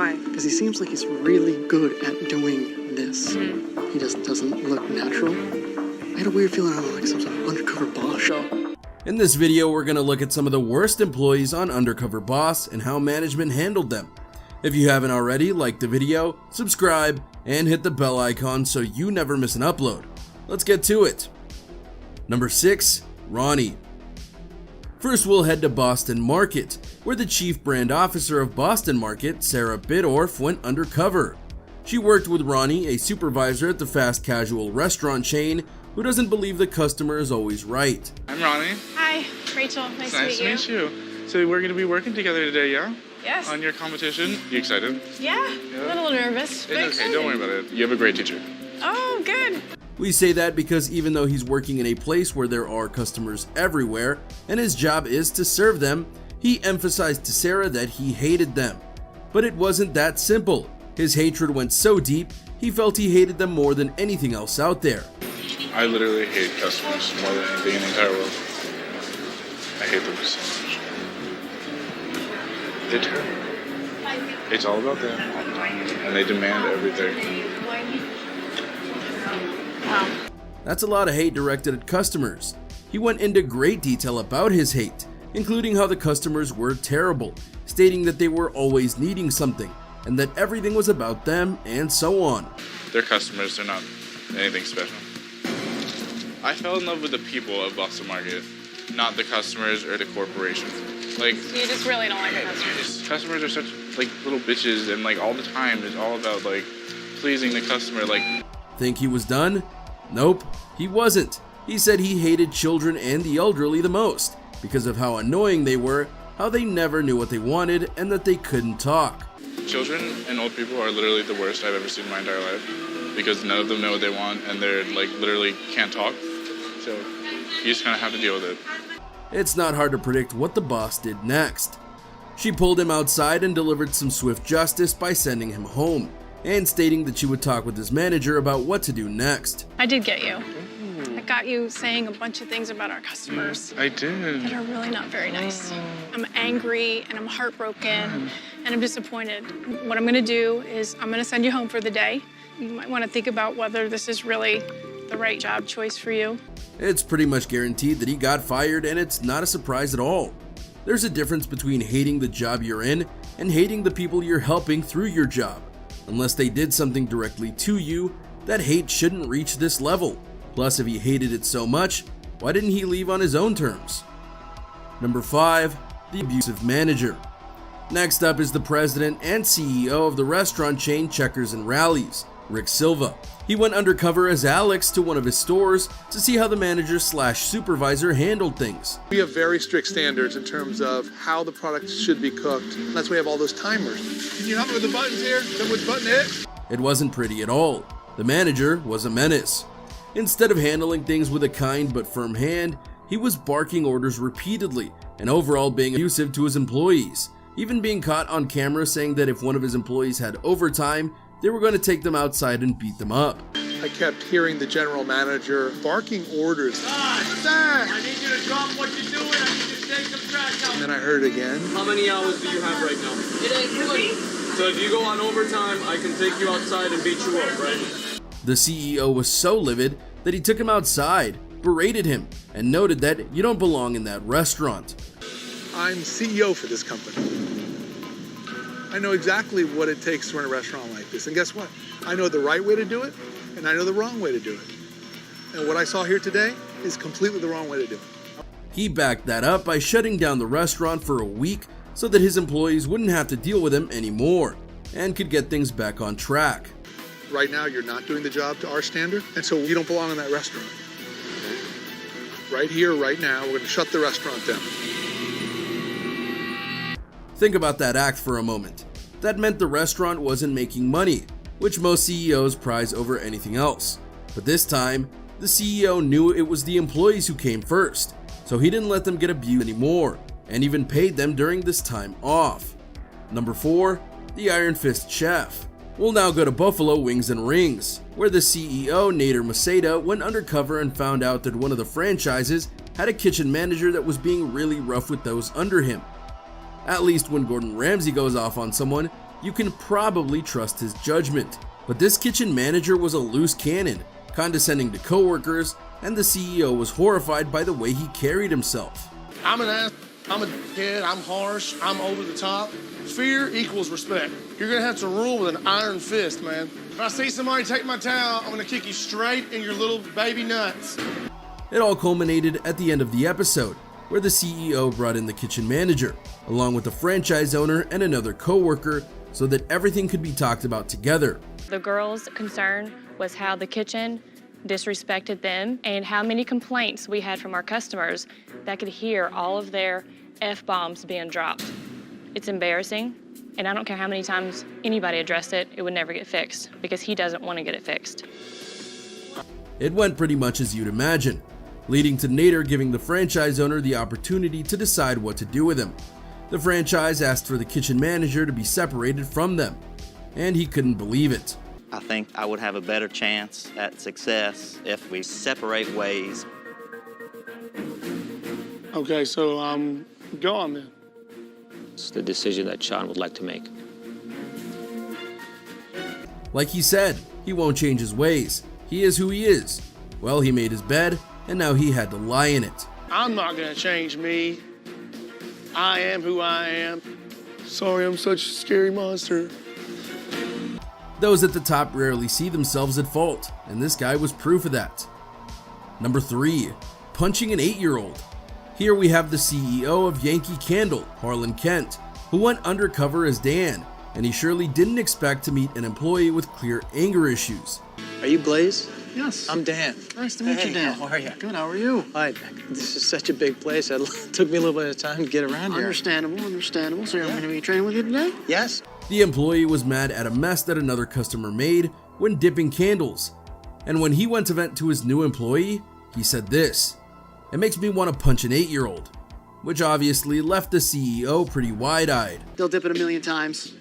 Why? Because he seems like he's really good at doing this. He just doesn't look natural. I had a weird feeling on like some sort of Undercover Boss show. In this video, we're going to look at some of the worst employees on Undercover Boss and how management handled them. If you haven't already, like the video, subscribe, and hit the bell icon so you never miss an upload. Let's get to it. Number 6, Ronnie. First, we'll head to Boston Market, where the chief brand officer of Boston Market, Sarah Bidorf, went undercover. She worked with Ronnie, a supervisor at the fast casual restaurant chain, who doesn't believe the customer is always right. I'm Ronnie. Hi, Rachel. Nice to meet you. So we're going to be working together today, yeah? Yes. On your competition. You excited? Yeah, a little nervous. It's okay, don't worry about it. You have a great teacher. Oh, good. We say that because even though he's working in a place where there are customers everywhere, and his job is to serve them, he emphasized to Sarah that he hated them. But it wasn't that simple. His hatred went so deep, he felt he hated them more than anything else out there. I literally hate customers more than anything in the entire world. I hate them so much. They're terrible. It's all about them all the time, and they demand everything. Wow. That's a lot of hate directed at customers. He went into great detail about his hate, including how the customers were terrible, stating that they were always needing something, and that everything was about them, and so on. They're customers, they're not anything special. I fell in love with the people of Boston Market, not the customers or the corporations. Like, You just really don't like the customers. customers are such like little bitches, and like all the time it's all about like pleasing the customer. Like, Think he was done? Nope, he wasn't. He said he hated children and the elderly the most because of how annoying they were, how they never knew what they wanted, and that they couldn't talk. children and old people are literally the worst I've ever seen in my entire life because none of them know what they want and they're like literally can't talk. So you just kind of have to deal with it. It's not hard to predict what the boss did next. She pulled him outside and delivered some swift justice by sending him home, and stating that she would talk with his manager about what to do next. I did get you. I got you saying a bunch of things about our customers I did. that are really not very nice. I'm angry and I'm heartbroken and I'm disappointed. What I'm gonna do is I'm gonna send you home for the day. You might wanna think about whether this is really the right job choice for you. It's pretty much guaranteed that he got fired, and it's not a surprise at all. There's a difference between hating the job you're in and hating the people you're helping through your job. Unless they did something directly to you, that hate shouldn't reach this level. Plus, if he hated it so much, why didn't he leave on his own terms? Number 5, the abusive manager. Next up is the president and CEO of the restaurant chain Checkers and Rallies, Rick Silva. He went undercover as Alex to one of his stores to see how the manager/supervisor handled things. We have very strict standards in terms of how the product should be cooked. That's why we have all those timers. Can you help me with the buttons here? Tell me which button to hit. It wasn't pretty at all. The manager was a menace. Instead of handling things with a kind but firm hand, he was barking orders repeatedly and overall being abusive to his employees, even being caught on camera saying that if one of his employees had overtime, they were going to take them outside and beat them up. I kept hearing the general manager barking orders. Sir! I need you to drop what you're doing. I need you to take some trash out. And then I heard it again. How many hours do you have right now? It ain't good. So if you go on overtime, I can take you outside and beat you up, right? The CEO was so livid that he took him outside, berated him, and noted that you don't belong in that restaurant. I'm CEO for this company. I know exactly what it takes to run a restaurant like this. And guess what? I know the right way to do it, and I know the wrong way to do it. And what I saw here today is completely the wrong way to do it. He backed that up by shutting down the restaurant for a week so that his employees wouldn't have to deal with him anymore and could get things back on track. Right now, you're not doing the job to our standard, and so you don't belong in that restaurant. Right here, right now, we're going to shut the restaurant down. Think about that act for a moment. That meant the restaurant wasn't making money, which most CEOs prize over anything else. But this time, the CEO knew it was the employees who came first, so he didn't let them get abused anymore, and even paid them during this time off. Number 4, the Iron Fist Chef. We'll now go to Buffalo Wings and Rings, where the CEO, Nader Maseda, went undercover and found out that one of the franchises had a kitchen manager that was being really rough with those under him. At least when Gordon Ramsay goes off on someone, you can probably trust his judgment. But this kitchen manager was a loose cannon, condescending to coworkers, and the CEO was horrified by the way he carried himself. I'm an ass, I'm a kid, I'm harsh, I'm over the top. Fear equals respect. You're gonna have to rule with an iron fist, man. If I see somebody take my towel, I'm gonna kick you straight in your little baby nuts. It all culminated at the end of the episode, where the CEO brought in the kitchen manager, along with the franchise owner and another coworker, so that everything could be talked about together. The girls' concern was how the kitchen disrespected them and how many complaints we had from our customers that could hear all of their F-bombs being dropped. It's embarrassing, and I don't care how many times anybody addressed it, it would never get fixed because he doesn't want to get it fixed. It went pretty much as you'd imagine, leading to Nader giving the franchise owner the opportunity to decide what to do with him. The franchise asked for the kitchen manager to be separated from them, and he couldn't believe it. I think I would have a better chance at success if we separate ways. Okay, so go on then. It's the decision that Sean would like to make. Like he said, he won't change his ways. He is who he is. Well, he made his bed, and now he had to lie in it. I'm not gonna change me. I am who I am. Sorry, I'm such a scary monster. Those at the top rarely see themselves at fault, and this guy was proof of that. Number 3, punching an 8-year-old. Here we have the CEO of Yankee Candle, Harlan Kent, who went undercover as Dan, and he surely didn't expect to meet an employee with clear anger issues. Are you Blaze? Yes. I'm Dan. Nice to meet you, Dan. How are you? Good, how are you? Hi. This is such a big place. It took me a little bit of time to get around here. Understandable. So you're going to be training with you today? Yes. The employee was mad at a mess that another customer made when dipping candles, and when he went to vent to his new employee, he said this: "It makes me want to punch an 8-year-old," which obviously left the CEO pretty wide-eyed. They'll dip it a million times,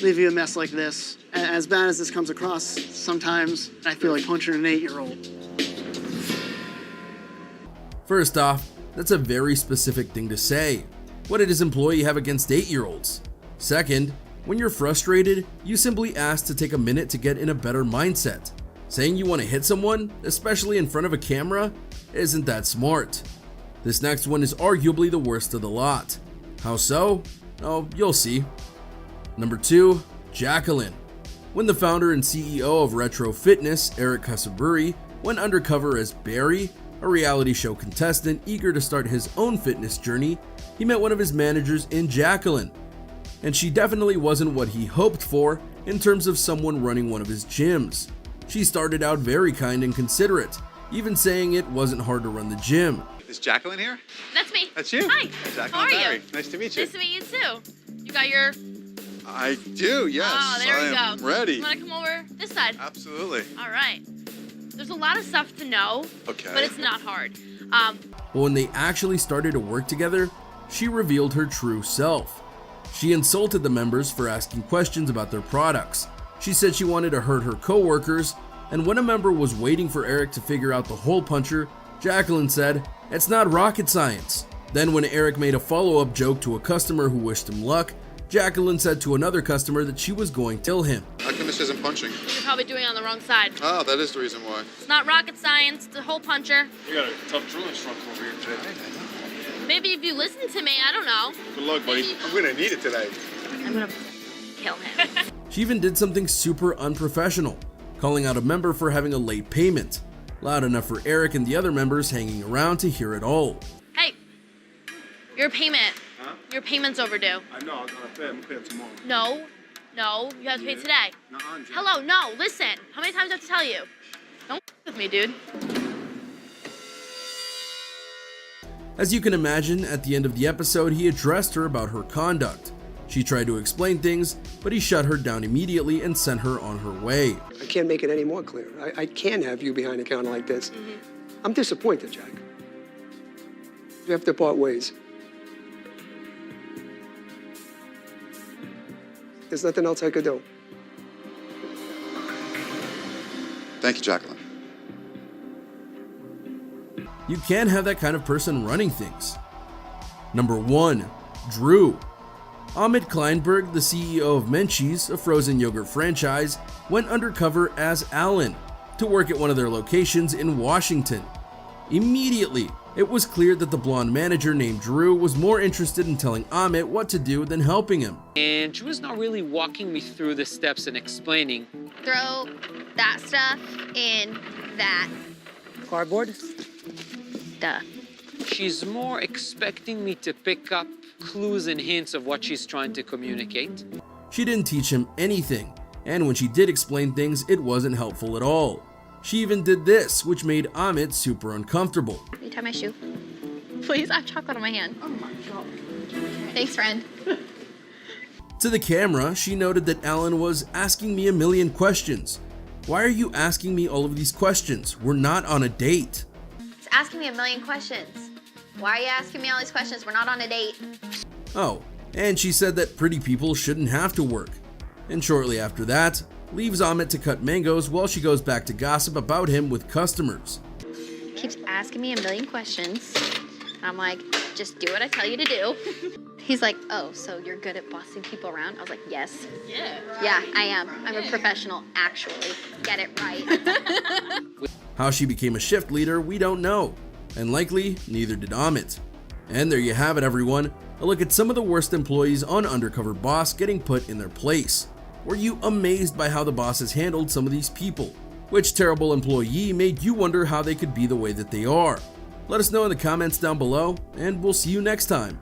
leave you a mess like this. As bad as this comes across, sometimes I feel like punching an 8-year-old. First off, that's a very specific thing to say. What did his employee have against 8-year-olds? Second, when you're frustrated, you simply ask to take a minute to get in a better mindset. Saying you want to hit someone, especially in front of a camera, isn't that smart. This next one is arguably the worst of the lot. How so? Oh, you'll see. Number 2, Jacqueline. When the founder and CEO of Retro Fitness, Eric Kasaburi, went undercover as Barry, a reality show contestant eager to start his own fitness journey, he met one of his managers in Jacqueline. And she definitely wasn't what he hoped for in terms of someone running one of his gyms. She started out very kind and considerate, even saying it wasn't hard to run the gym. Is Jacqueline here? That's me. That's you? Hi. Jacqueline How are Barry. you? Nice to meet you. Nice to meet you too. You got your... I do, yes. Oh, there we go. I am ready. You want to come over this side? Absolutely. All right. There's a lot of stuff to know, Okay. but it's not hard. But when they actually started to work together, she revealed her true self. She insulted the members for asking questions about their products. She said she wanted to hurt her coworkers, and when a member was waiting for Eric to figure out the hole puncher, Jacqueline said, "It's not rocket science." Then when Eric made a follow-up joke to a customer who wished him luck, Jacqueline said to another customer that she was going to kill him. How come this isn't punching? You're probably doing it on the wrong side. Oh, that is the reason why. It's not rocket science. It's a hole puncher. You got a tough drill instructor over here today. Maybe if you listen to me, I don't know. Good luck, buddy. I'm gonna need it today. I'm gonna kill him. She even did something super unprofessional, calling out a member for having a late payment, loud enough for Eric and the other members hanging around to hear it all. Hey, your payment. Huh? Your payment's overdue. I know, I gotta pay. I'm gonna pay it tomorrow. No, you have to pay today. Nuh-uh, Jack. Hello, no, listen. How many times do I have to tell you? Don't with me, dude. As you can imagine, at the end of the episode, he addressed her about her conduct. She tried to explain things, but he shut her down immediately and sent her on her way. I can't make it any more clear. I can't have you behind a counter like this. I'm disappointed, Jack. You have to part ways. There's nothing else I could do. Thank you, Jacqueline. You can't have that kind of person running things. Number 1, Drew. Amit Kleinberg, the CEO of Menches, a frozen yogurt franchise, went undercover as Alan to work at one of their locations in Washington. Immediately, it was clear that the blonde manager named Drew was more interested in telling Amit what to do than helping him. And she was not really walking me through the steps and explaining. Throw that stuff in that. Cardboard? Duh. She's more expecting me to pick up clues and hints of what she's trying to communicate. She didn't teach him anything, and when she did explain things, it wasn't helpful at all. She even did this, which made Amit super uncomfortable. Will you tie my shoe? Please, I have chocolate on my hand. Oh my God. Thanks, friend. To the camera, she noted that Alan was asking me a million questions. Why are you asking me all of these questions? We're not on a date. It's asking me a million questions. Why are you asking me all these questions? We're not on a date. Oh, and she said that pretty people shouldn't have to work. And shortly after that, leaves Amit to cut mangoes while she goes back to gossip about him with customers. Keeps asking me a million questions. And I'm like, just do what I tell you to do. He's like, oh, so you're good at bossing people around? I was like, yes. Yeah. Yeah, I am. I'm a professional, actually. Get it right. How she became a shift leader, we don't know. And likely, neither did Amit. And there you have it, everyone. A look at some of the worst employees on Undercover Boss getting put in their place. Were you amazed by how the bosses handled some of these people? Which terrible employee made you wonder how they could be the way that they are? Let us know in the comments down below, and we'll see you next time.